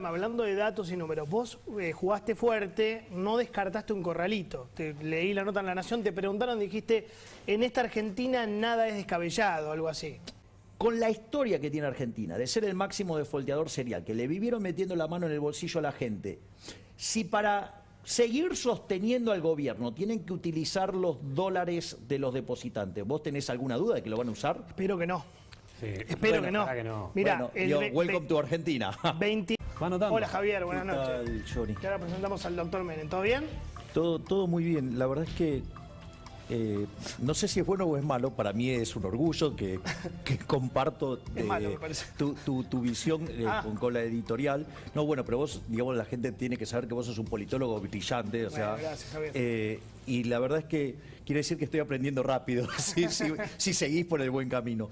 Hablando de datos y números, vos jugaste fuerte, no descartaste un corralito. Leí la nota en La Nación, te preguntaron, dijiste, en esta Argentina nada es descabellado, algo así. Con la historia que tiene Argentina, de ser el máximo defolteador serial, que le vivieron metiendo la mano en el bolsillo a la gente, si para seguir sosteniendo al gobierno tienen que utilizar los dólares de los depositantes, ¿vos tenés alguna duda de que lo van a usar? Espero que no. Sí. Espero que no. Mira, bueno, welcome to Argentina. 20... Hola Javier, buenas noches. ¿Qué tal, Johnny? Y ahora presentamos al doctor Menem. ¿Todo bien? Todo muy bien. La verdad es que no sé si es bueno o es malo. Para mí es un orgullo que comparto es malo, me parece. tu visión con la editorial. No, bueno, pero vos, digamos, la gente tiene que saber que vos sos un politólogo brillante. O sea, gracias, Javier. Y la verdad es que quiere decir que estoy aprendiendo rápido si seguís por el buen camino.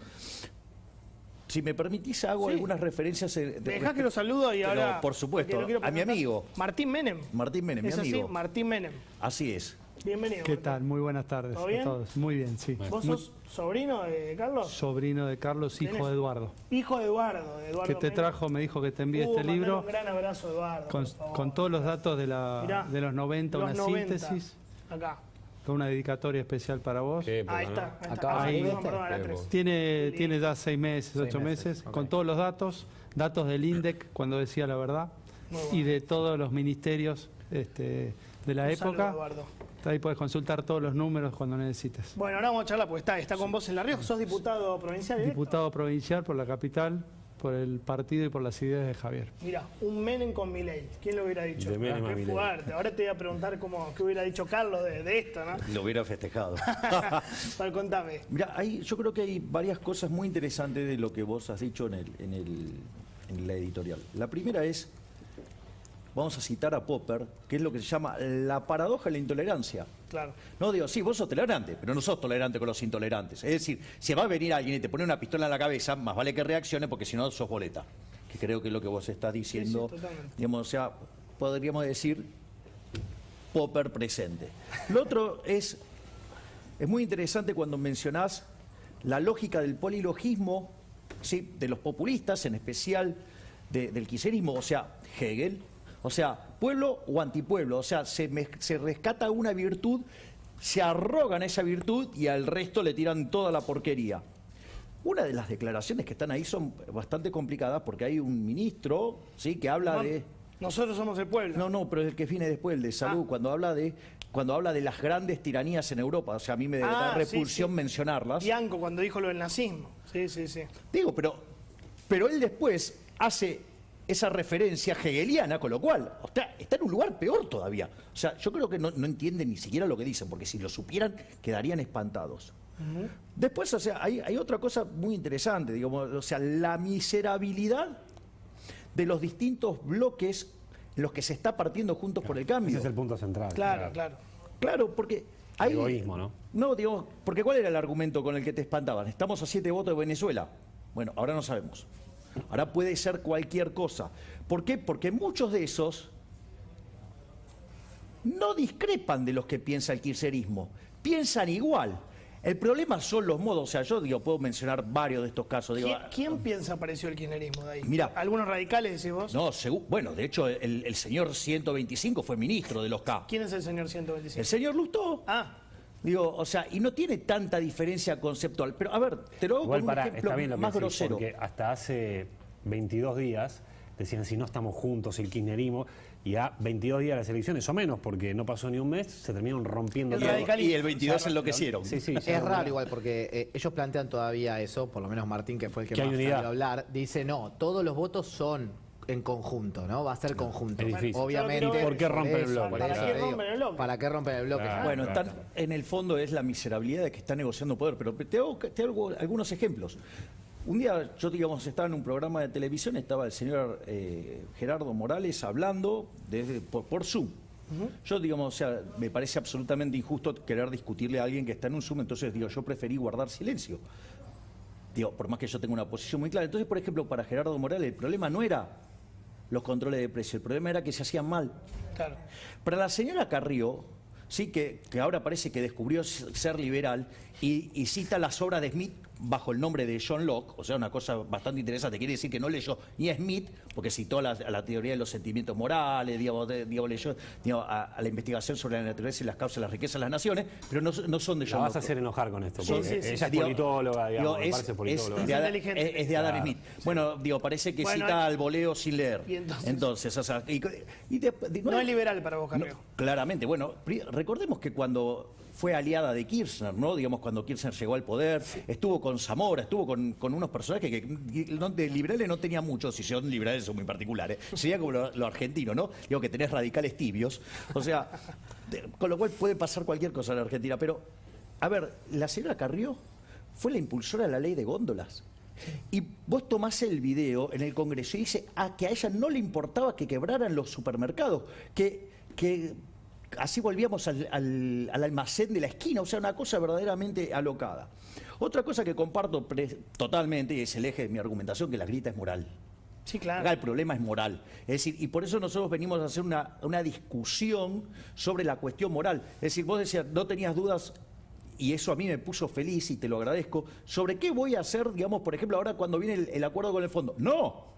Si me permitís, hago algunas referencias. Dejá que lo saludo y ahora. Por supuesto, a mi amigo. Martín Menem. Martín Menem, mi amigo. Así, Martín Menem. Así es. Bienvenido. ¿Qué tal? Muy buenas tardes ¿Todo bien? a todos. Muy bien, sí. ¿Vos sos sobrino de Carlos? Sobrino de Carlos, hijo de Eduardo. Hijo de Eduardo. Que te trajo, me dijo que te envíe este libro. Un gran abrazo, Eduardo. Con todos los datos de los 90, los una 90. síntesis. Acá. Con una dedicatoria especial para vos. Ahí está. Acá tiene ya 6 meses, 8 meses, con todos los datos del INDEC, cuando decía la verdad, y de todos los ministerios de la época. Ahí puedes consultar todos los números cuando necesites. Bueno, ahora vamos a charlar porque está con vos en La Rioja. ¿Sos diputado provincial? Diputado provincial por la capital, por el partido y por las ideas de Javier. Mira, un Menem con Milei. ¿Quién lo hubiera dicho? De Menem a Qué Milei. fuerte. Ahora te voy a preguntar qué hubiera dicho Carlos de esto, ¿no? Lo hubiera festejado. Vale, contame. Mira, yo creo que hay varias cosas muy interesantes de lo que vos has dicho en la editorial. La primera es, vamos a citar a Popper, que es lo que se llama la paradoja de la intolerancia. Claro. No digo, sí, vos sos tolerante, pero no sos tolerante con los intolerantes. Es decir, si va a venir alguien y te pone una pistola en la cabeza, más vale que reaccione porque si no sos boleta. Que creo que es lo que vos estás diciendo. Sí, totalmente. Digamos, o sea, podríamos decir Popper presente. Lo otro es muy interesante cuando mencionás la lógica del polilogismo, ¿sí?, de los populistas, en especial del kirchnerismo, o sea, Hegel. O sea, pueblo o antipueblo, o sea, se rescata una virtud, se arrogan esa virtud y al resto le tiran toda la porquería. Una de las declaraciones que están ahí son bastante complicadas porque hay un ministro, ¿sí?, que habla de... Nosotros somos el pueblo. No, pero el que viene después, el de salud, cuando habla de las grandes tiranías en Europa. O sea, a mí me da repulsión mencionarlas. Bianco cuando dijo lo del nazismo. Sí. Digo, pero él después hace esa referencia hegeliana, con lo cual está en un lugar peor todavía. O sea, yo creo que no entienden ni siquiera lo que dicen, porque si lo supieran quedarían espantados. Después, o sea, hay otra cosa muy interesante, digamos, o sea, la miserabilidad de los distintos bloques en los que se está partiendo Juntos por el Cambio. Ese es el punto central. Claro, porque hay... Egoísmo, ¿no? No, digo, porque ¿cuál era el argumento con el que te espantaban? Estamos a 7 votos de Venezuela. Bueno, ahora no sabemos. Ahora puede ser cualquier cosa. ¿Por qué? Porque muchos de esos no discrepan de los que piensa el kirchnerismo. Piensan igual. El problema son los modos. O sea, yo puedo mencionar varios de estos casos. ¿Quién piensa apareció el kirchnerismo de ahí? Mira, ¿algunos radicales decís vos? No, bueno, de hecho, el señor 125 fue ministro de los K. ¿Quién es el señor 125? El señor Lustó. Digo, o sea, y no tiene tanta diferencia conceptual. Pero, a ver, te lo hago con un ejemplo más grosero. Porque hasta hace 22 días decían, si no estamos juntos, el kirchnerismo, y a 22 días de las elecciones, o menos, porque no pasó ni un mes, se terminaron rompiendo todo. Y el 22 enloquecieron. Sí, es raro igual, porque ellos plantean todavía eso, por lo menos Martín, que fue el que más salió a hablar, dice, no, todos los votos son en conjunto, ¿no? Va a ser conjunto. Es difícil. Obviamente. ¿Por qué rompen el bloque? ¿Para qué rompen el bloque? Bueno, en el fondo es la miserabilidad de que está negociando poder, pero te hago algunos ejemplos. Un día yo, digamos, estaba en un programa de televisión, estaba el señor Gerardo Morales hablando por Zoom. Yo, digamos, o sea, me parece absolutamente injusto querer discutirle a alguien que está en un Zoom, entonces digo, yo preferí guardar silencio. Digo, por más que yo tenga una posición muy clara. Entonces, por ejemplo, para Gerardo Morales el problema no era los controles de precio, el problema era que se hacían mal. Claro. Para la señora Carrió, sí, que ahora parece que descubrió ser liberal y cita las obras de Smith bajo el nombre de John Locke, o sea, una cosa bastante interesante. Quiere decir que no leyó ni a Smith, porque citó a la teoría de los sentimientos morales, leyó a la investigación sobre la naturaleza y las causas de la riqueza de las naciones, pero no son de John Locke. La vas a hacer enojar con esto, porque ella es politóloga, digamos, me parece politóloga. Es de Adam Smith. Bueno, parece que cita al voleo sin leer. Entonces, o sea, no es liberal para vos, Carrió. Claramente. Bueno, recordemos que cuando fue aliada de Kirchner, ¿no? Digamos, cuando Kirchner llegó al poder, estuvo con Zamora, estuvo con unos personajes que de liberales no tenía muchos, si son liberales son muy particulares, sería como lo argentino, ¿no? Digo que tenés radicales tibios, o sea, con lo cual puede pasar cualquier cosa en la Argentina, pero, a ver, la señora Carrió fue la impulsora de la ley de góndolas. Y vos tomás el video en el Congreso y dice que a ella no le importaba que quebraran los supermercados, que así volvíamos al almacén de la esquina, o sea, una cosa verdaderamente alocada. Otra cosa que comparto totalmente, y es el eje de mi argumentación, que la grieta es moral. Sí, claro. Acá el problema es moral. Es decir, y por eso nosotros venimos a hacer una discusión sobre la cuestión moral. Es decir, vos decías, no tenías dudas, y eso a mí me puso feliz y te lo agradezco, sobre qué voy a hacer, digamos, por ejemplo, ahora cuando viene el acuerdo con el fondo. ¡No!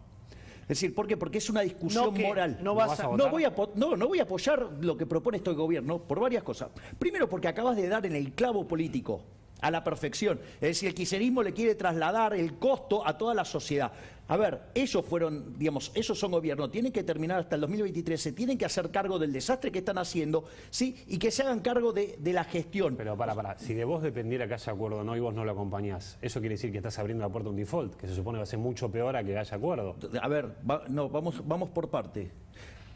Es decir, ¿por qué? Porque es una discusión moral. No voy a apoyar lo que propone este gobierno por varias cosas. Primero, porque acabas de dar en el clavo político a la perfección. Es decir, el kirchnerismo le quiere trasladar el costo a toda la sociedad. A ver, ellos fueron, digamos, ellos son gobierno, tienen que terminar hasta el 2023, se tienen que hacer cargo del desastre que están haciendo, ¿sí? Y que se hagan cargo de la gestión. Pero si de vos dependiera que haya acuerdo o no y vos no lo acompañás, eso quiere decir que estás abriendo la puerta a un default, que se supone va a ser mucho peor a que haya acuerdo. A ver, vamos por parte.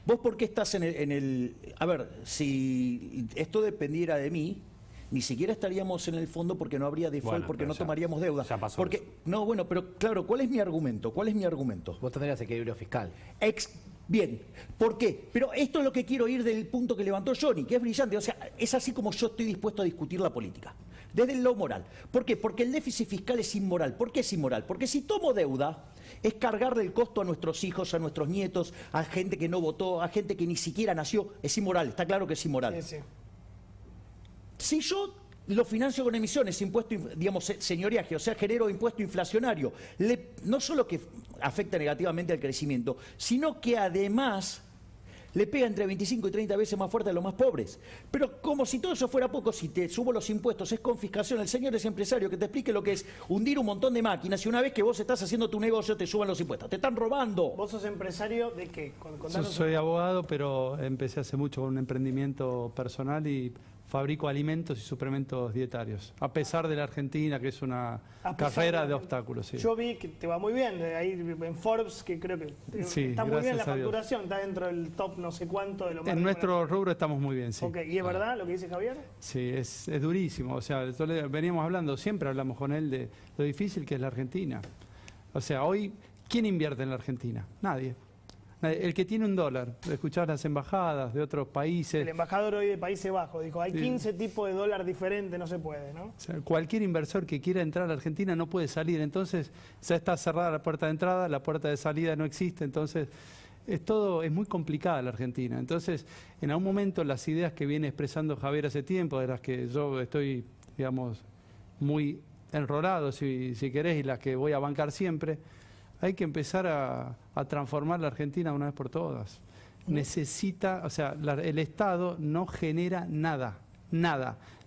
¿Vos por qué estás en el... A ver, si esto dependiera de mí, ni siquiera estaríamos en el fondo porque no habría default, porque no tomaríamos deuda. Ya pasó porque eso. no, bueno, pero claro, ¿cuál es mi argumento? Vos tendrías equilibrio fiscal. Bien, ¿por qué? Pero esto es lo que quiero ir del punto que levantó Johnny, que es brillante. O sea, es así como yo estoy dispuesto a discutir la política, desde lo moral. ¿Por qué? Porque el déficit fiscal es inmoral. ¿Por qué es inmoral? Porque si tomo deuda, es cargarle el costo a nuestros hijos, a nuestros nietos, a gente que no votó, a gente que ni siquiera nació. Es inmoral, está claro que es inmoral. Sí. Si yo lo financio con emisiones, impuesto, digamos, señoriaje, o sea, genero impuesto inflacionario, no solo que afecta negativamente al crecimiento, sino que además le pega entre 25 y 30 veces más fuerte a los más pobres. Pero como si todo eso fuera poco, si te subo los impuestos, es confiscación. El señor es empresario, que te explique lo que es hundir un montón de máquinas y una vez que vos estás haciendo tu negocio te suban los impuestos. ¡Te están robando! ¿Vos sos empresario de qué? Soy abogado, pero empecé hace mucho con un emprendimiento personal y fabrico alimentos y suplementos dietarios, a pesar de la Argentina, que es una carrera de obstáculos. Sí. Yo vi que te va muy bien, ahí en Forbes, que creo que está muy bien la facturación, está dentro del top no sé cuánto de lo más. En nuestro rubro estamos muy bien, sí. Okay. ¿Y es verdad lo que dice Javier? Sí, es durísimo. O sea, veníamos hablando, siempre hablamos con él de lo difícil que es la Argentina. O sea, hoy, ¿quién invierte en la Argentina? Nadie. El que tiene $1, escuchás las embajadas de otros países. El embajador hoy de Países Bajos dijo, hay 15 tipos de dólar diferentes, no se puede, ¿no? O sea, cualquier inversor que quiera entrar a la Argentina no puede salir, entonces ya está cerrada la puerta de entrada, la puerta de salida no existe, entonces es muy complicada la Argentina. Entonces, en algún momento las ideas que viene expresando Javier hace tiempo, de las que yo estoy, digamos, muy enrolado, si querés, y las que voy a bancar siempre, hay que empezar a transformar la Argentina una vez por todas. Necesita, o sea, el Estado no genera nada.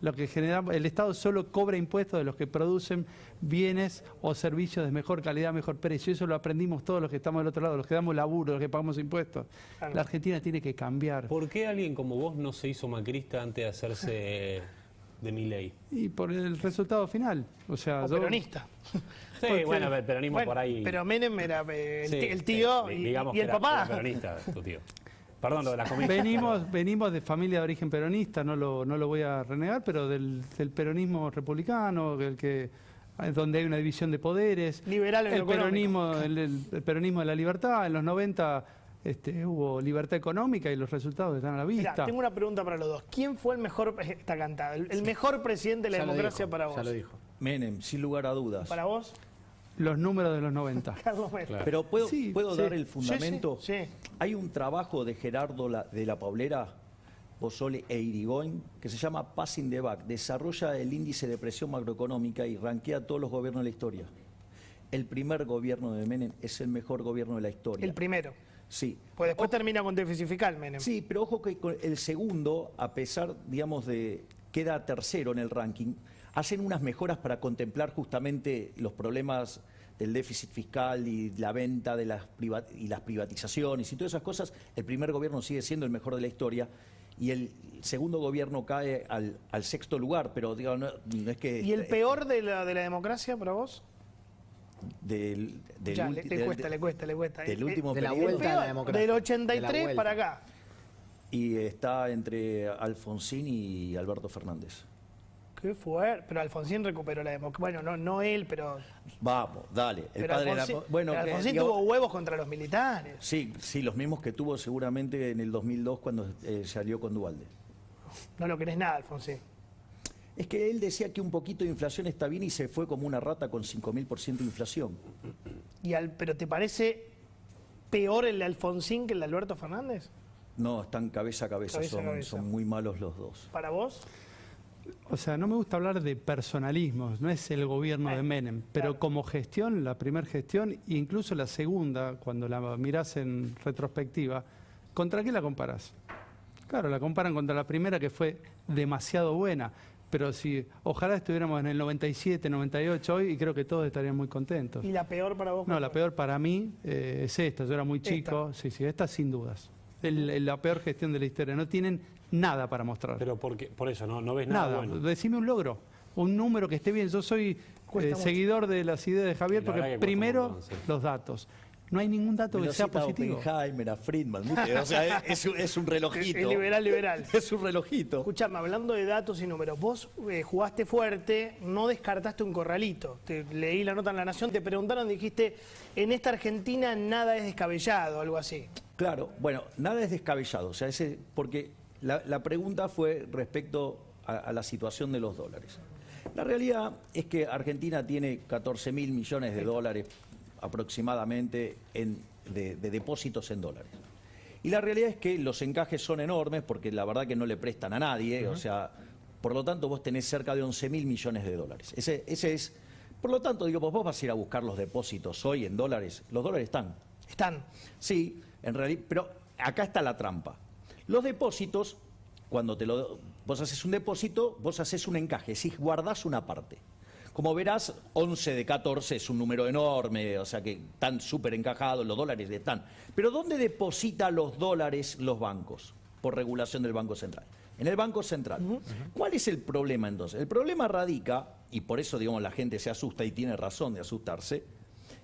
Lo que genera, el Estado solo cobra impuestos de los que producen bienes o servicios de mejor calidad, mejor precio. Eso lo aprendimos todos los que estamos del otro lado, los que damos laburo, los que pagamos impuestos. Claro. La Argentina tiene que cambiar. ¿Por qué alguien como vos no se hizo macrista antes de hacerse de Milei? Y por el resultado final. O sea, peronista. Sí, bueno, el peronismo por ahí. Pero Menem era el tío y el papá. Era peronista, tu tío. Perdón, lo de la comida. Venimos de familia de origen peronista, no lo voy a renegar, pero del peronismo republicano, donde hay una división de poderes. Liberal en el peronismo de la libertad. En los 90 hubo libertad económica y los resultados están a la vista. Mirá, tengo una pregunta para los dos. ¿Quién fue el mejor, está cantada, el mejor presidente de la democracia para vos? Ya lo dijo. Menem, sin lugar a dudas. ¿Para vos? Los números de los 90. Carlos Menem. Claro. Pero ¿puedo dar el fundamento? Sí. Hay un trabajo de Gerardo de la Paulera Bozzoli e Irigoyen, que se llama Passing the Buck. Desarrolla el índice de presión macroeconómica y rankea a todos los gobiernos de la historia. El primer gobierno de Menem es el mejor gobierno de la historia. El primero. Sí. Pues después termina con déficit fiscal, Menem. Sí, pero ojo que con el segundo, a pesar, digamos, de queda tercero en el ranking, hacen unas mejoras para contemplar justamente los problemas del déficit fiscal y la venta de las privatizaciones y todas esas cosas. El primer gobierno sigue siendo el mejor de la historia y el segundo gobierno cae al sexto lugar, pero digo, no es que... ¿Y el peor de la democracia para vos? Le cuesta. Del último de la periodo. vuelta a la democracia. Del 83 para acá. Y está entre Alfonsín y Alberto Fernández. Qué fuerte. Pero Alfonsín recuperó la democracia. Bueno, no él, pero... Vamos, dale. Pero Alfonsín tuvo huevos contra los militares. Sí, los mismos que tuvo seguramente en el 2002 cuando salió con Duhalde. No lo querés nada, Alfonsín. Es que él decía que un poquito de inflación está bien y se fue como una rata con 5.000% de inflación. ¿Pero te parece peor el de Alfonsín que el de Alberto Fernández? No, están cabeza a cabeza, son muy malos los dos. ¿Para vos? O sea, no me gusta hablar de personalismos, no es el gobierno de Menem, pero como gestión, la primera gestión, e incluso la segunda, cuando la mirás en retrospectiva, ¿contra qué la comparás? Claro, la comparan contra la primera que fue demasiado buena. Pero si ojalá estuviéramos en el 97, 98 hoy y creo que todos estarían muy contentos. ¿Y la peor para vos? No, la peor para mí es esta. Yo era muy chico. Sí, esta sin dudas. La peor gestión de la historia. No tienen nada para mostrar. Pero por eso no ves nada bueno. Decime un logro, un número que esté bien. Yo soy seguidor de las ideas de Javier porque primero los datos. No hay ningún dato que sea positivo. A Oppenheimer, a Friedman, ¿viste? O sea, es un relojito. El liberal. Es un relojito. Escuchame, hablando de datos y números, vos jugaste fuerte, no descartaste un corralito. Leí la nota en La Nación, te preguntaron, dijiste, en esta Argentina nada es descabellado, algo así. Claro, bueno, nada es descabellado. O sea, porque la pregunta fue respecto a la situación de los dólares. La realidad es que Argentina tiene 14.000 millones de dólares aproximadamente de depósitos en dólares. Y la realidad es que los encajes son enormes porque la verdad que no le prestan a nadie, o sea, por lo tanto vos tenés cerca de 11.000 millones de dólares. Ese es, por lo tanto, digo, vos vas a ir a buscar los depósitos hoy en dólares, los dólares están. ¿Están? Sí, en realidad, pero acá está la trampa. Los depósitos, cuando vos haces un depósito, vos haces un encaje, si guardás una parte. Como verás, 11 de 14 es un número enorme, o sea que están súper encajados, los dólares están. Pero ¿dónde deposita los dólares los bancos? Por regulación del Banco Central. En el Banco Central. ¿Cuál es el problema entonces? El problema radica, y por eso digamos la gente se asusta y tiene razón de asustarse,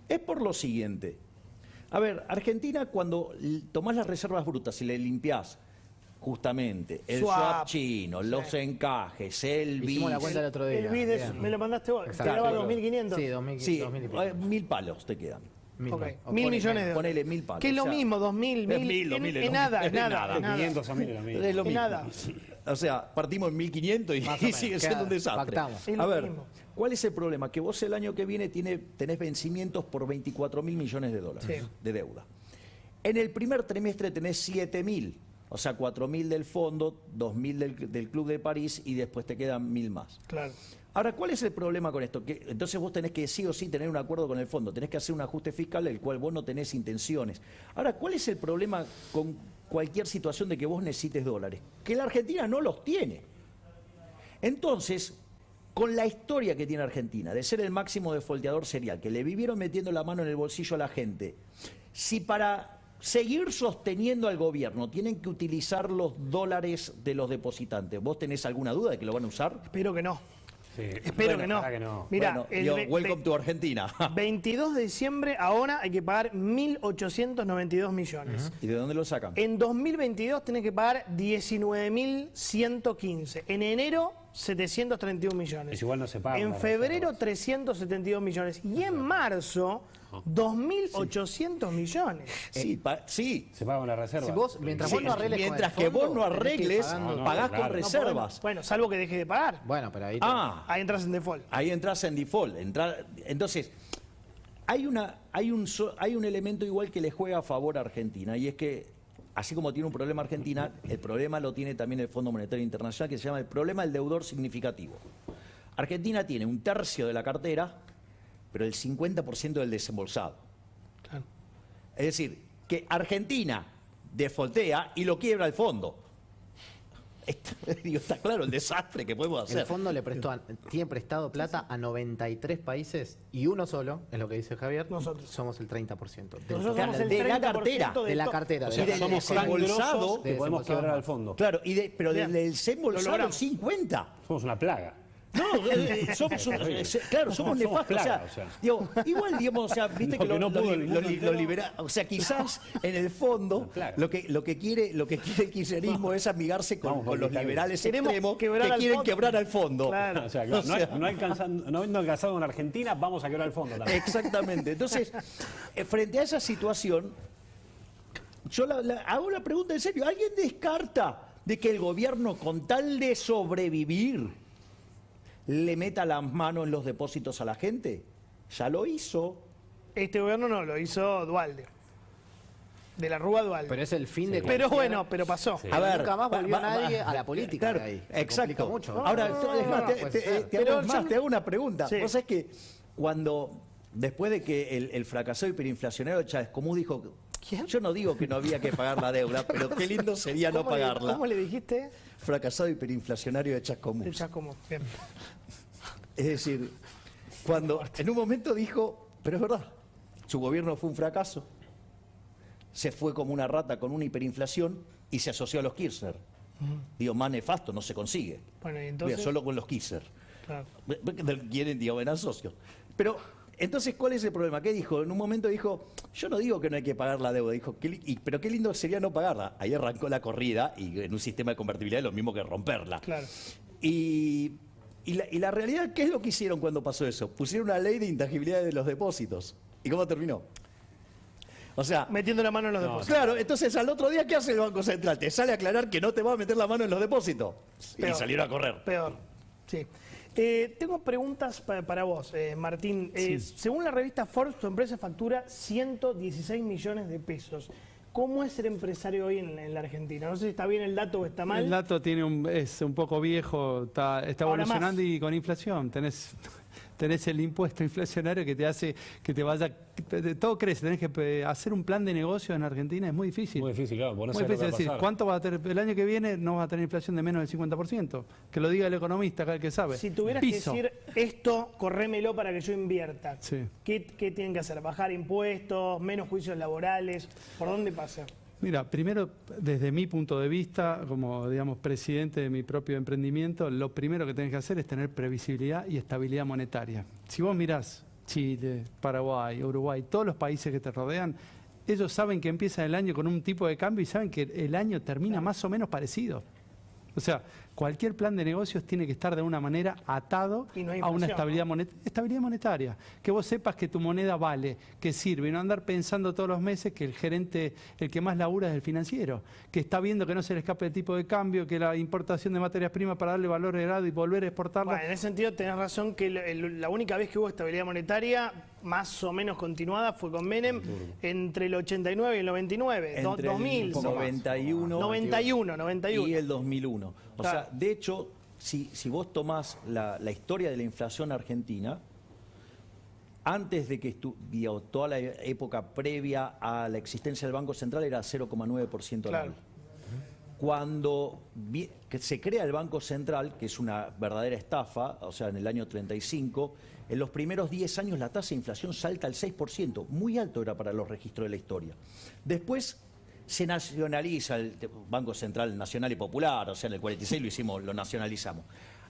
es por lo siguiente. A ver, Argentina cuando tomás las reservas brutas y le limpiás justamente el swap chino, los encajes, el BIS. Hicimos la cuenta el otro día. El BIS me lo mandaste vos. Te daba 2.500. Sí, 2.000. Sí, 1.000 palos te quedan. 1.000 millones de dólares. Ponele 1.000 palos. Que es lo mismo, 2.000, es nada, es nada. 500 a 1.000 es lo mismo. Es lo mismo. Nada. O sea, partimos en 1.500 y sigue siendo un desastre. Pactamos. A ver, ¿cuál es el problema? Que vos el año que viene tenés vencimientos por 24.000 millones de dólares de deuda. En el primer trimestre tenés 7.000. O sea, 4.000 del fondo, 2.000 del Club de París y después te quedan 1.000 más. Claro. Ahora, ¿cuál es el problema con esto? Que entonces vos tenés que sí o sí tener un acuerdo con el fondo, tenés que hacer un ajuste fiscal del cual vos no tenés intenciones. Ahora, ¿cuál es el problema con cualquier situación de que vos necesites dólares? Que la Argentina no los tiene. Entonces, con la historia que tiene Argentina, de ser el máximo defolteador serial, que le vivieron metiendo la mano en el bolsillo a la gente, si para seguir sosteniendo al gobierno tienen que utilizar los dólares de los depositantes, ¿vos tenés alguna duda de que lo van a usar? Espero que no. Sí. Espero que no. Mira, welcome to Argentina. 22 de diciembre, ahora hay que pagar 1.892 millones. ¿Y de dónde lo sacan? En 2022 tenés que pagar 19.115. En enero, 731 millones. Es igual no se paga. En febrero, 372 millones. Y en marzo, 2.800 millones. Sí, sí. Se paga con la reserva. Si vos, mientras vos no arregles mientras con el que vos fondo, no arregles, pagás claro. con reservas. Bueno, salvo que deje de pagar. Bueno, pero ahí... Ahí entras en default. Ahí entras en default. Entonces, hay un elemento igual que le juega a favor a Argentina, y es que así como tiene un problema Argentina, el problema lo tiene también el Fondo Monetario Internacional, que se llama el problema del deudor significativo. Argentina tiene 1/3 de la cartera, pero el 50% del desembolsado. Claro. Es decir, que Argentina defoltea y lo quiebra el fondo. Está claro el desastre que podemos hacer. El fondo tiene prestado plata a 93 países y uno solo, es lo que dice Javier, nosotros somos el 30%. Nosotros somos el de la 30% cartera. De la cartera. O sea, Y del somos tan desembolsado, grosos que podemos quebrar al fondo. Claro, pero Bien. del desembolsado Lo el logramos. 50%. Somos una plaga. No, somos nefastos. plaga, O sea, digo, igual, digamos, o sea, viste que que no pudo el mundo entero. libera, o sea, quizás en el fondo Plaga. lo que quiere el kirchnerismo es amigarse Vamos, con los porque liberales queremos extremos que quebrar al quieren fondo. quebrar al fondo. Claro. O sea, no habiendo alcanzado en Argentina, vamos a quebrar el fondo también. Exactamente. Entonces, frente a esa situación, yo hago una pregunta en serio. ¿Alguien descarta de que el gobierno, con tal de sobrevivir, le meta las manos en los depósitos a la gente? Ya lo hizo. Este gobierno no, lo hizo Duhalde. De la Rúa Duhalde. Pero es el fin de Pero cualquier- bueno, pero pasó. A ver, nunca más volvió nadie a la política Claro, de ahí. Se exacto. complica mucho. Ahora, No, es más, no, te puede ser. Pero te hago una pregunta. Sí. Vos sabés que después de que el fracasado hiperinflacionario de Chávez Común dijo, ¿Quién? yo no digo que no había que pagar la deuda, pero qué lindo sería no pagarla. ¿Cómo le dijiste? Fracasado hiperinflacionario de Chávez Común. El Chascomún. Bien. Es decir, cuando en un momento dijo, pero es verdad, su gobierno fue un fracaso, se fue como una rata con una hiperinflación y se asoció a los Kirchner. Digo, más nefasto no se consigue. Bueno, y Mira, entonces. solo con los Kirchner. Claro. Quieren, digo, eran socios. Pero, entonces, ¿cuál es el problema? ¿Qué dijo? En un momento dijo, yo no digo que no hay que pagar la deuda, dijo, pero qué lindo sería no pagarla. Ahí arrancó la corrida y en un sistema de convertibilidad es lo mismo que romperla. Claro. Y la realidad, ¿qué es lo que hicieron cuando pasó eso? Pusieron una ley de intangibilidad de los depósitos. ¿Y cómo terminó? O sea, Metiendo la mano en los depósitos. claro, entonces al otro día, ¿qué hace el Banco Central? Te sale a aclarar que no te va a meter la mano en los depósitos. Peor. Y salieron a correr. Peor. Sí. Tengo preguntas para vos, Martín. Según la revista Forbes, tu empresa factura 116 millones de pesos. ¿Cómo es ser empresario hoy en la Argentina? No sé si está bien el dato o está mal. El dato es un poco viejo, está Ahora evolucionando más. y con inflación. Tenés el impuesto inflacionario que te hace que te vaya... Todo crece, tenés que hacer un plan de negocio en Argentina, es muy difícil. Muy difícil, claro. Muy difícil decir, ¿cuánto va a tener? El año que viene no va a tener inflación de menos del 50%. Que lo diga el economista, acá el que sabe. Si tuvieras Piso. que decir esto, corrémelo para que yo invierta. Sí. ¿Qué tienen que hacer? ¿Bajar impuestos? ¿Menos juicios laborales? ¿Por dónde pasa? Mira, primero, desde mi punto de vista, como digamos presidente de mi propio emprendimiento, lo primero que tenés que hacer es tener previsibilidad y estabilidad monetaria. Si vos mirás Chile, Paraguay, Uruguay, todos los países que te rodean, ellos saben que empiezan el año con un tipo de cambio y saben que el año termina más o menos parecido. O sea, cualquier plan de negocios tiene que estar de una manera atado Y no hay a una inflación, estabilidad monetaria. Que vos sepas que tu moneda vale, que sirve, y no andar pensando todos los meses que el gerente, el que más labura es el financiero, que está viendo que no se le escape el tipo de cambio, que la importación de materias primas para darle valor agregado y volver a exportarla. Bueno, en ese sentido tenés razón que la única vez que hubo estabilidad monetaria más o menos continuada fue con Menem entre el 89 y el 99, Entre 2000. el 91, 91. y el 2001. O Claro. sea, de hecho, si vos tomás la historia de la inflación argentina, antes de que toda la época previa a la existencia del Banco Central era 0,9% Claro. anual. Cuando que se crea el Banco Central, que es una verdadera estafa, o sea, en el año 35, en los primeros 10 años la tasa de inflación salta al 6%, muy alto era para los registros de la historia. Después se nacionaliza el Banco Central Nacional y Popular, o sea, en el 46 lo nacionalizamos.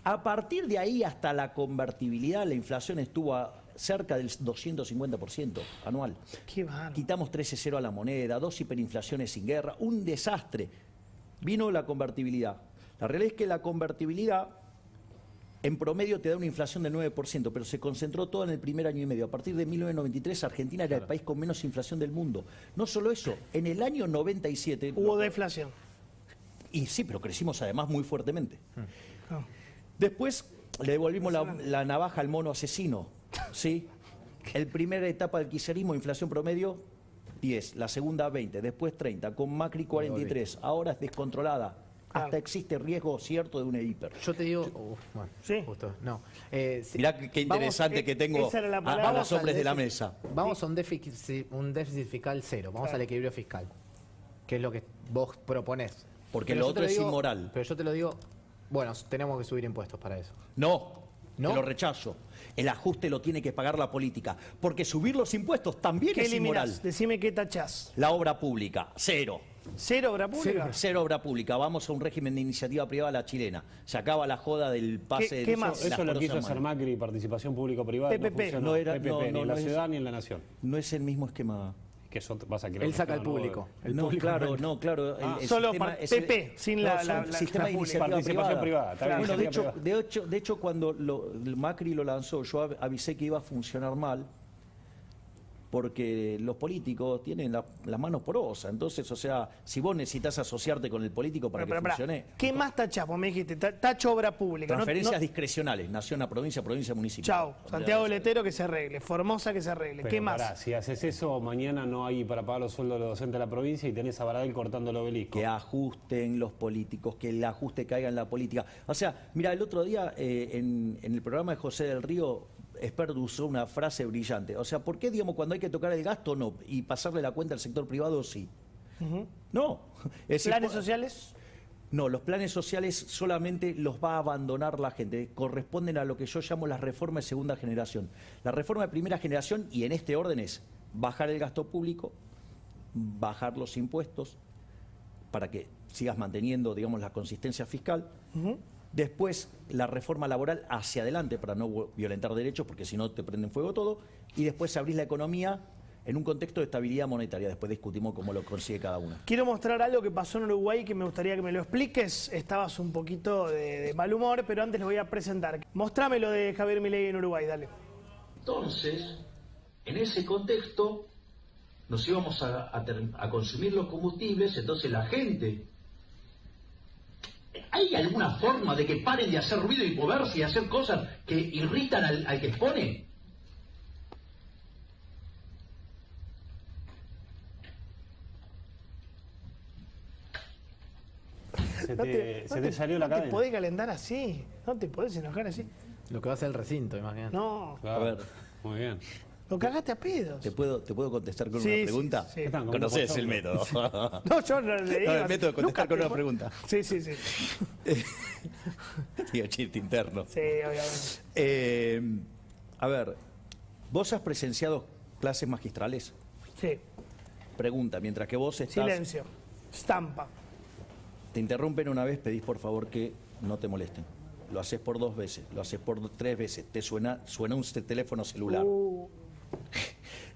A partir de ahí hasta la convertibilidad, la inflación estuvo cerca del 250% anual. Qué bárbaro. Quitamos 13-0 a la moneda, 2 hiperinflaciones sin guerra, un desastre. Vino la convertibilidad. La realidad es que la convertibilidad en promedio te da una inflación del 9%, pero se concentró todo en el primer año y medio. A partir de 1993, Argentina era el país con menos inflación del mundo. No solo eso, en el año 97... Hubo deflación. Y sí, pero crecimos además muy fuertemente. Ah. Después le devolvimos la navaja al mono asesino, ¿sí? El primera etapa del kirchnerismo, inflación promedio 10, la segunda 20, después 30, con Macri 43, ahora es descontrolada. Hasta existe riesgo cierto de una hiper. Yo te digo, bueno, sí. Justo, no. Mirá qué interesante que tengo a los hombres de la mesa. Vamos a un déficit fiscal cero, vamos al equilibrio fiscal, que es lo que vos proponés. Porque lo otro es inmoral. Pero yo te lo digo, bueno, tenemos que subir impuestos para eso. No, te lo rechazo. El ajuste lo tiene que pagar la política. Porque subir los impuestos también es inmoral. Decime qué tachás. La obra pública, cero. ¿Cero obra pública? Cero obra pública. Vamos a un régimen de iniciativa privada a la chilena. Se acaba la joda del pase. ¿Qué más? Eso lo quiso hacer Macri, participación público-privada. PPP. No era PPP, ni en la ciudad ni en la nación. No es el mismo esquema. Que eso vas a querer. Él saca al público. No, claro, no, claro. El solo sistema PP, sin la sistema de iniciativa participación privada. Bueno, de hecho, cuando Macri lo lanzó, yo avisé que iba a funcionar mal, porque los políticos tienen las manos porosas. Entonces, o sea, si vos necesitas asociarte con el político para que funcione... ¿Qué más tachás? Vos me dijiste, tacho obra pública. Transferencias discrecionales, nación a provincia, provincia a municipio. Chau, Santiago Letero que se arregle, Formosa que se arregle. ¿Qué más? Pará, si haces eso, mañana no hay para pagar los sueldos de los docentes de la provincia y tenés a Baradel cortando el obelisco. Que ajusten los políticos, que el ajuste caiga en la política. O sea, mira, el otro día en el programa de José del Río, Esper usó una frase brillante. O sea, ¿por qué, digamos, cuando hay que tocar el gasto no y pasarle la cuenta al sector privado sí? No. ¿Planes sociales? No, los planes sociales solamente los va a abandonar la gente. Corresponden a lo que yo llamo las reformas de segunda generación. La reforma de primera generación, y en este orden, es bajar el gasto público, bajar los impuestos para que sigas manteniendo, digamos, la consistencia fiscal. Después, la reforma laboral hacia adelante para no violentar derechos, porque si no te prenden fuego todo. Y después abrís la economía en un contexto de estabilidad monetaria. Después discutimos cómo lo consigue cada uno. Quiero mostrar algo que pasó en Uruguay que me gustaría que me lo expliques. Estabas un poquito de mal humor, pero antes lo voy a presentar. Mostrame lo de Javier Milei en Uruguay, dale. Entonces, en ese contexto, nos íbamos a consumir los combustibles, entonces la gente... ¿Hay alguna forma de que paren de hacer ruido y moverse y hacer cosas que irritan al que expone? Se te salió la cadena. No te podés calentar así, no te podés enojar así. Lo que va a ser el recinto, imagínate. No, Claro. A ver, Muy bien. lo cagaste a pedos. ¿te puedo contestar con Sí, una sí, pregunta? sí. ¿Conocés el método? No, yo no le digo. No, el método de contestar con una pregunta. Sí. Digo, chiste interno. Sí, obviamente. A ver, ¿vos has presenciado clases magistrales? Sí, Pregunta, mientras que vos estás... silencio. Estampa. Te interrumpen una vez, pedís por favor que no te molesten. Lo haces por 2 veces, lo haces por 3 veces, te suena un teléfono celular.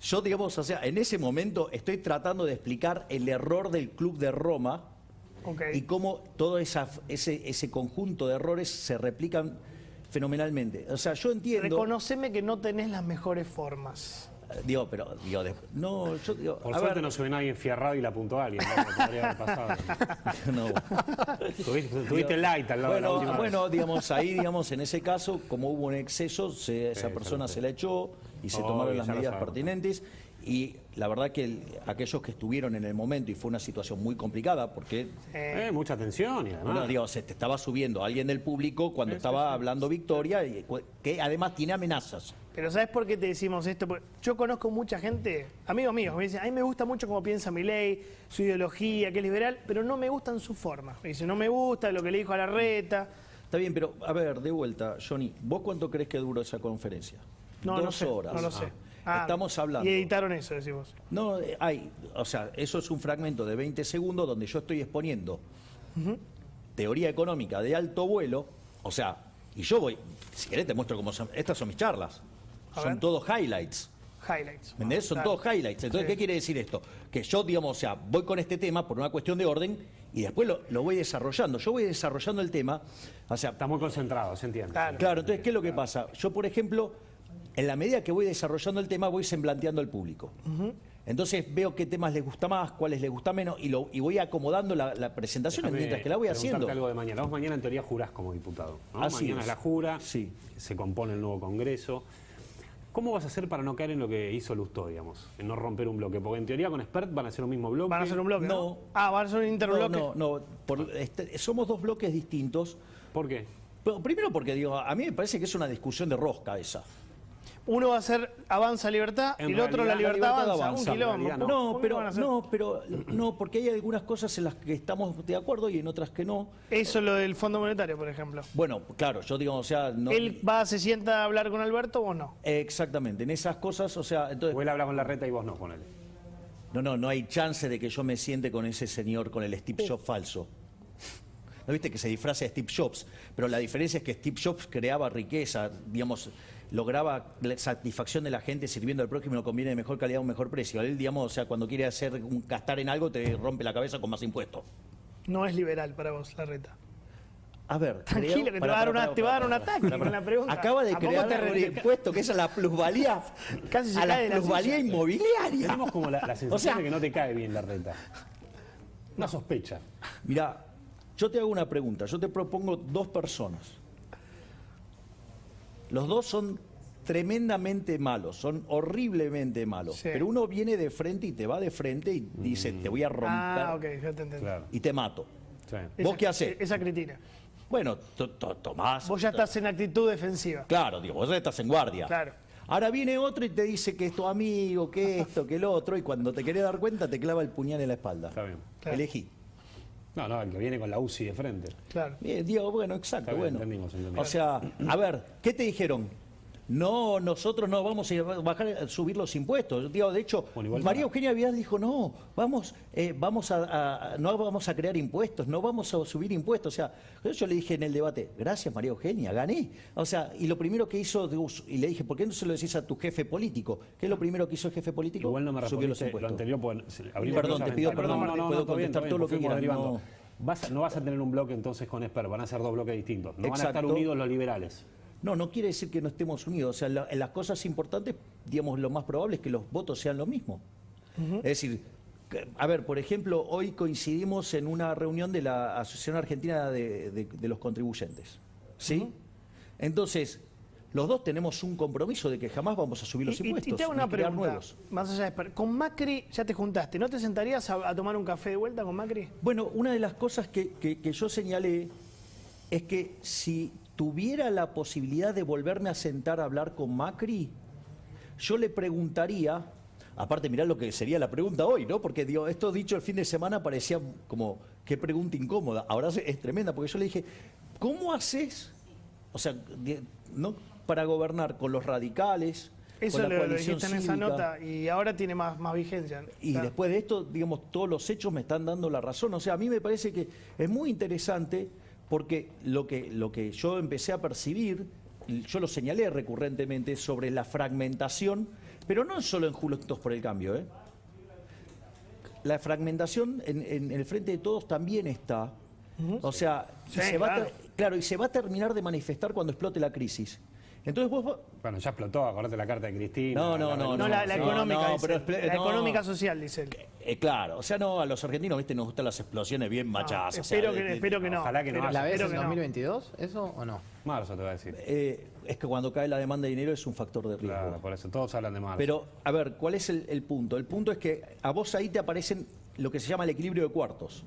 Yo, digamos, o sea, en ese momento estoy tratando de explicar el error del Club de Roma y cómo todo ese conjunto de errores se replican fenomenalmente. O sea, yo entiendo... Reconoceme que no tenés las mejores formas. No, yo digo... Por suerte no subió nadie enfierrado y la apuntó a alguien. ¿No? Podría haber pasado. No. Tuviste light al lado de la última vez. Bueno, digamos, ahí, digamos, en ese caso, como hubo un exceso, esa persona se la echó y se tomaron las medidas pertinentes. Y la verdad que aquellos que estuvieron en el momento, y fue una situación muy complicada, porque... mucha tensión y además... Bueno, digo, se te estaba subiendo alguien del público cuando estaba hablando Victoria, y que además tiene amenazas. Pero ¿sabes por qué te decimos esto? Porque yo conozco mucha gente, amigos míos, que me dicen, a mí me gusta mucho cómo piensa Milei, su ideología, que es liberal, pero no me gustan sus formas. Me dicen, no me gusta lo que le dijo a Larreta. Está bien, pero a ver, de vuelta, Johnny, ¿vos cuánto crees que duró esa conferencia? No, 2 horas. No lo sé. Estamos hablando. Y editaron eso, decimos. No, o sea, eso es un fragmento de 20 segundos donde yo estoy exponiendo teoría económica de alto vuelo, o sea, y yo voy, si querés te muestro cómo son, estas son mis charlas, son todos highlights. Highlights. ¿Me entendés? Son todos highlights. Entonces, ¿qué quiere decir esto? Que yo, digamos, o sea, voy con este tema por una cuestión de orden y después lo voy desarrollando. Yo voy desarrollando el tema, o sea... Estás muy concentrado, ¿se entiende? Claro, entonces, ¿qué es lo que pasa? Yo, por ejemplo, en la medida que voy desarrollando el tema, voy semblanteando al público. Entonces veo qué temas les gusta más, cuáles les gusta menos, y voy acomodando la presentación mientras que la voy haciendo. Algo de mañana. Vos mañana en teoría jurás como diputado, ¿no? Así mañana es la jura, sí. se compone el nuevo Congreso. ¿Cómo vas a hacer para no caer en lo que hizo Lustó, digamos? En no romper un bloque. Porque en teoría con Spert van a hacer un mismo bloque. ¿Van a hacer un bloque? No. ¿Van a ser un interbloque? No. Somos dos bloques distintos. ¿Por qué? Primero porque, digo, a mí me parece que es una discusión de rosca esa. Uno va a ser Avanza Libertad y el otro La Libertad Avanza. Un quilombo. No, porque hay algunas cosas en las que estamos de acuerdo y en otras que no. Eso es lo del Fondo Monetario, por ejemplo. Bueno, claro, yo digo, o sea... No, ¿Él se sienta a hablar con Alberto o no? Exactamente, en esas cosas, o sea... Entonces, o él habla con Larreta y vos no, ponele. No hay chance de que yo me siente con ese señor, con el Steve Jobs falso. ¿No viste que se disfraza de Steve Jobs? Pero la diferencia es que Steve Jobs creaba riqueza, digamos, lograba la satisfacción de la gente sirviendo al prójimo, lo conviene de mejor calidad a un mejor precio. Él, digamos, o sea, cuando quiere gastar en algo, te rompe la cabeza con más impuestos. No es liberal para vos, Larreta. A ver, tranquilo, que te va a dar un ataque con la pregunta. Acaba de crear un impuesto que es a la plusvalía, casi se a la cae de plusvalía inmobiliaria. Tenemos como la sensación de que no te cae bien Larreta. Una sospecha. Mira, yo te hago una pregunta. Yo te propongo dos personas. Los dos son tremendamente malos, son horriblemente malos. Sí. Pero uno viene de frente y te va de frente y dice, te voy a romper. Ok, ya te entendí. Claro. Y te mato. Sí. ¿Vos qué haces? Esa Cristina. Bueno, Tomás. Vos ya estás en actitud defensiva. Claro, digo, vos ya estás en guardia. Claro. Ahora viene otro y te dice que es tu amigo, que esto, que el otro, y cuando te querés dar cuenta te clava el puñal en la espalda. Está bien. Claro. Elegí. No, el que viene con la UCI de frente. Claro. Bien, Diego, bueno, exacto, Bien, bueno. entendimos. O sea, a ver, ¿qué te dijeron? No, nosotros no vamos a subir los impuestos. Digo, de hecho, bueno, María Eugenia Vidal dijo, no, no vamos a crear impuestos, no vamos a subir impuestos. O sea, yo le dije en el debate, gracias María Eugenia, gané. O sea, y lo primero que hizo, y le dije, ¿por qué no se lo decís a tu jefe político? ¿Qué es lo primero que hizo el jefe político? Igual no me subió los impuestos. Lo anterior, perdón, te pido perdón, puedo contestar todo lo que quieras. No vas a tener un bloque entonces con Esper, van a ser dos bloques distintos. No van a estar unidos los liberales. No quiere decir que no estemos unidos. O sea, en las cosas importantes, digamos, lo más probable es que los votos sean lo mismo. Es decir, a ver, por ejemplo, hoy coincidimos en una reunión de la Asociación Argentina de los Contribuyentes. ¿Sí? Entonces, los dos tenemos un compromiso de que jamás vamos a subir los impuestos. Y te hago una pregunta, nuevos. Más allá de con Macri ya te juntaste, ¿no te sentarías a tomar un café de vuelta con Macri? Bueno, una de las cosas que yo señalé es que si tuviera la posibilidad de volverme a sentar a hablar con Macri, yo le preguntaría, aparte mirá lo que sería la pregunta hoy, ¿no? Porque digo, esto dicho el fin de semana parecía como, qué pregunta incómoda, ahora es tremenda, porque yo le dije, ¿cómo haces, o sea, no para gobernar con los radicales, eso con la lo dijiste en esa nota y ahora tiene más vigencia. Y claro, después de esto, digamos, todos los hechos me están dando la razón. O sea, a mí me parece que es muy interesante porque lo que yo empecé a percibir, yo lo señalé recurrentemente sobre la fragmentación, pero no solo en Juntos por el Cambio. La fragmentación en el Frente de Todos también está. O sea, sí, y se va a terminar de manifestar cuando explote la crisis. Entonces vos... Bueno, ya explotó, acordate la carta de Cristina. No, la económica, la económica social, dice él. Claro, o sea, no, a los argentinos, viste, nos gustan las explosiones bien machazas. Espero que no. Ojalá que no. ¿La ves en 2022, eso o no? Marzo te voy a decir. Es que cuando cae la demanda de dinero es un factor de riesgo. Claro, por eso todos hablan de marzo. Pero, a ver, ¿cuál es el punto? El punto es que a vos ahí te aparecen lo que se llama el equilibrio de cuartos.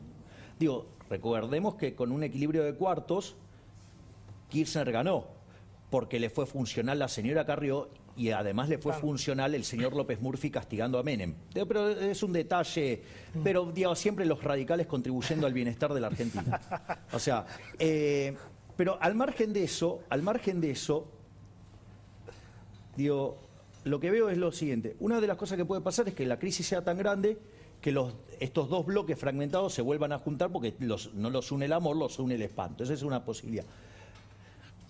Digo, recordemos que con un equilibrio de cuartos, Kirchner ganó, porque le fue funcional la señora Carrió y además le fue funcional el señor López Murphy castigando a Menem. Pero es un detalle, pero digo, siempre los radicales contribuyendo al bienestar de la Argentina. O sea, pero al margen de eso, digo, lo que veo es lo siguiente. Una de las cosas que puede pasar es que la crisis sea tan grande que estos dos bloques fragmentados se vuelvan a juntar porque no los une el amor, los une el espanto. Esa es una posibilidad.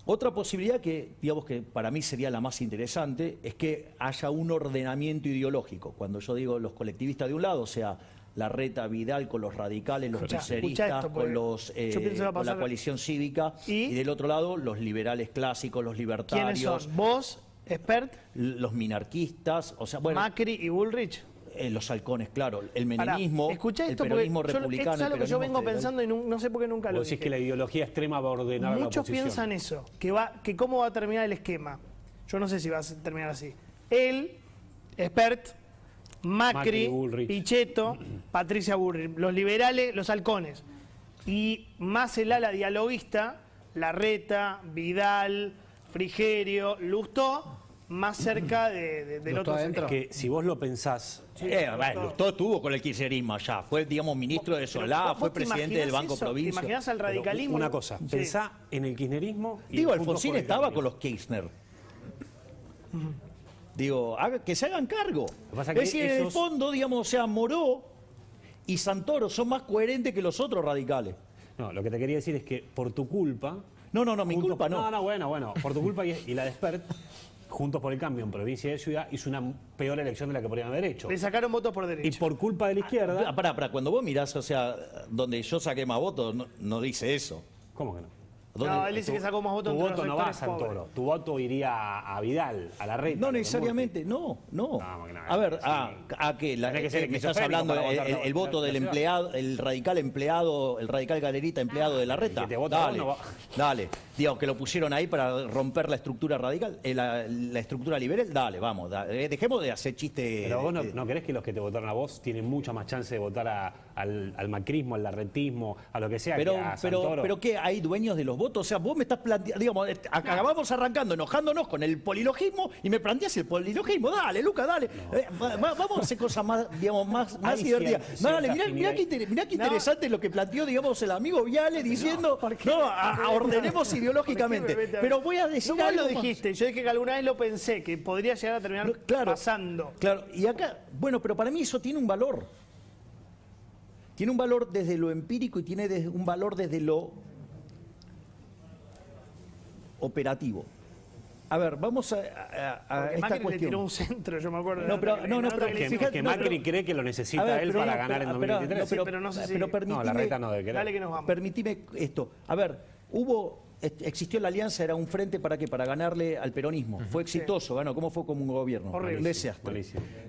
Otra posibilidad que, digamos que para mí sería la más interesante, es que haya un ordenamiento ideológico. Cuando yo digo los colectivistas de un lado, o sea, Larreta, Vidal con los radicales, los kirchneristas, con la coalición cívica, y del otro lado los liberales clásicos, los libertarios. ¿Quiénes son? ¿Vos, Espert? Los minarquistas, o sea, bueno, Macri y Bullrich. Los halcones, claro, el menemismo, el peronismo republicano. Esto es lo que yo vengo pensando y no sé por qué nunca lo dije. Decís que la ideología extrema va a ordenar a la oposición. Muchos piensan eso, que cómo va a terminar el esquema. Yo no sé si va a terminar así. Él, Expert, Macri, Bullrich, Pichetto, Patricia Bullrich, los liberales, los halcones. Y más el ala dialoguista, Larreta, Vidal, Frigerio, Lustó, más cerca del otro centro. Es que si vos lo pensás... Lustó estuvo con el kirchnerismo allá, fue, digamos, ministro de Solá, fue presidente del Banco Provincia. ¿Te imaginás al radicalismo? Una cosa, pensá en el kirchnerismo... Digo, Alfonsín estaba con los Kirchner. Digo, que se hagan cargo. Es decir, en el fondo, digamos, o sea, Moró y Santoro son más coherentes que los otros radicales. No, lo que te quería decir es que por tu culpa... No, mi culpa no. No, bueno, por tu culpa y la de Expert, Juntos por el Cambio en provincia y ciudad hizo una peor elección de la que podrían haber hecho. Le sacaron votos por derecha. Y por culpa de la izquierda... Pará, cuando vos mirás, o sea, donde yo saqué más votos, no dice eso. ¿Cómo que no? No, él dice que sacó más votos. Tu voto no va a Santoro, tu voto iría a Vidal, a Larreta. No necesariamente, no. A ver, me estás hablando el voto del empleado, el radical empleado, el radical galerita empleado de Larreta. Dale. Digo, que lo pusieron ahí para romper la estructura radical, la estructura liberal, dale, dejemos de hacer chistes. Pero vos no querés que los que te votaron a vos tienen mucha más chance de votar al macrismo, al larretismo, a lo que sea, que a Santoro. Pero ¿qué? ¿Hay dueños de los votos? O sea, vos me estás planteando, digamos, acabamos arrancando enojándonos con el polilogismo y me planteás el polilogismo. Dale, Luca, dale. Vamos a hacer cosas más, digamos, más divertidas. Dale, mirá qué interesante lo que planteó, digamos, el amigo Viale diciendo, ordenemos ideológicamente. Pero voy a decir no, algo lo dijiste, yo dije que alguna vez lo pensé, que podría llegar a terminar pasando. Claro, y acá, bueno, pero para mí eso tiene un valor. Tiene un valor desde lo empírico y tiene un valor desde lo operativo. A ver, vamos a esta Macri cuestión. le tiró un centro, yo me acuerdo. Que Macri cree que lo necesita él para ganar en 2023. Pero no sé si... No, Larreta no debe querer. Dale que nos vamos. Permitime esto. A ver, existió la alianza, era un frente para qué, para ganarle al peronismo. Fue exitoso, ganó. ¿Cómo fue como un gobierno? Horrible. Un desastre.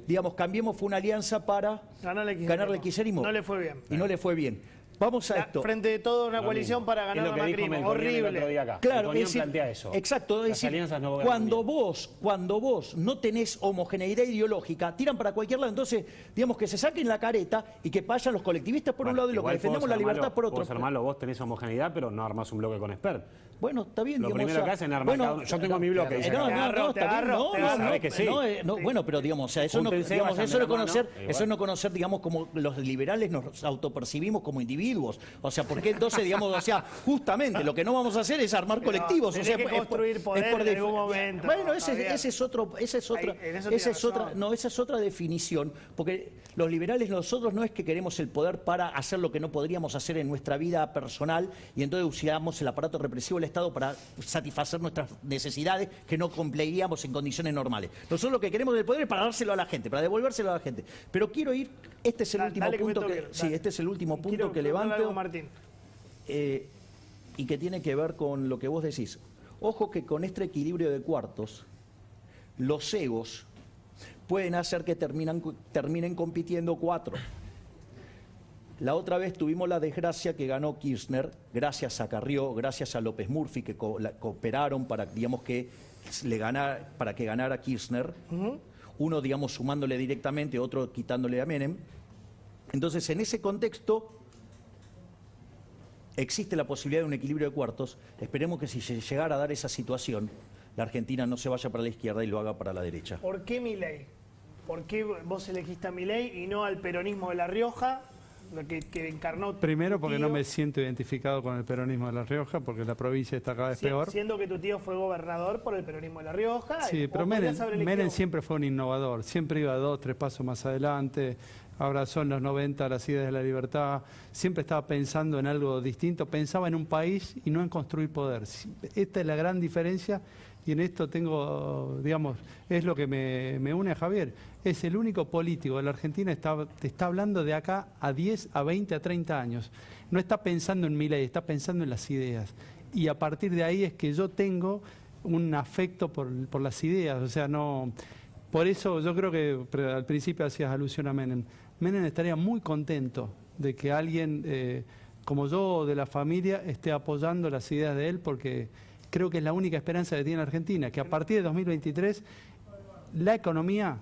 Digamos, Cambiemos fue una alianza para ganarle al kirchnerismo. No le fue bien. Y no le fue bien. Vamos a esto. Frente de todo, una coalición para ganar a Macri. Horrible. Claro, es decir, eso. Exacto, es decir, cuando vos no tenés homogeneidad ideológica, tiran para cualquier lado. Entonces, digamos que se saquen la careta y que vayan los colectivistas por un lado y los que defendemos la libertad por otro. Hermano, vos tenés homogeneidad, pero no armás un bloque con Expert. Bueno, está bien. Lo primero que hacen es armar cada uno. Yo tengo mi bloque. Bueno, pero digamos, o sea, eso no es no conocer, digamos, como los liberales nos autopercibimos como individuos. O sea, porque entonces, digamos, o sea, justamente lo que no vamos a hacer es armar colectivos. O sea, que construir poder en algún momento. Bueno, esa es otra definición, porque los liberales nosotros no es que queremos el poder para hacer lo que no podríamos hacer en nuestra vida personal y entonces usamos el aparato represivo del Estado para satisfacer nuestras necesidades que no cumpliríamos en condiciones normales. Nosotros lo que queremos del poder es para dárselo a la gente, para devolvérselo a la gente. Pero quiero ir, este es el último punto este es el último punto que levanto. Martín. Y que tiene que ver con lo que vos decís. Ojo que con este equilibrio de cuartos, los egos pueden hacer que terminen compitiendo 4. La otra vez tuvimos la desgracia que ganó Kirchner, gracias a Carrió, gracias a López Murphy, que cooperaron para, digamos, para que ganara Kirchner. Uno, digamos, sumándole directamente, otro quitándole a Menem. Entonces, en ese contexto, existe la posibilidad de un equilibrio de cuartos. Esperemos que si se llegara a dar esa situación, la Argentina no se vaya para la izquierda y lo haga para la derecha. ¿Por qué Milei? ¿Por qué vos elegiste a Milei y no al peronismo de La Rioja, lo que encarnó? Primero, porque no me siento identificado con el peronismo de La Rioja, porque la provincia está cada vez peor. Siendo que tu tío fue gobernador por el peronismo de La Rioja. Sí, pero Menem siempre fue un innovador, siempre iba 2, 3 pasos más adelante. Abrazó en los 90 las ideas de la libertad, siempre estaba pensando en algo distinto, pensaba en un país y no en construir poder. Esta es la gran diferencia y en esto tengo, digamos, es lo que me une a Javier. Es el único político de la Argentina te está hablando de acá a 10, a 20, a 30 años. No está pensando en Milei, está pensando en las ideas. Y a partir de ahí es que yo tengo un afecto por las ideas, o sea, no... Por eso yo creo que al principio hacías alusión a Menem. Menem estaría muy contento de que alguien como yo de la familia esté apoyando las ideas de él, porque creo que es la única esperanza que tiene Argentina, que a partir de 2023 la economía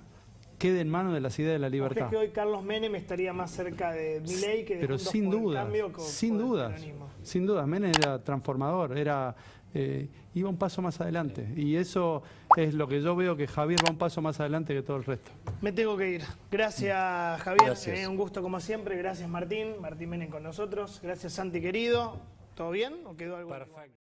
quede en manos de las ideas de la libertad. ¿Crees que hoy Carlos Menem estaría más cerca de Milei que de Pero Juntos sin por el dudas, Cambio sin por el dudas, peronismo? sin dudas. Menem era transformador, iba un paso más adelante. Y eso es lo que yo veo, que Javier va un paso más adelante que todo el resto. Me tengo que ir. Gracias, Javier. Gracias. Un gusto como siempre. Gracias, Martín. Martín Menem con nosotros. Gracias, Santi querido. ¿Todo bien? ¿O quedó algo? Perfecto.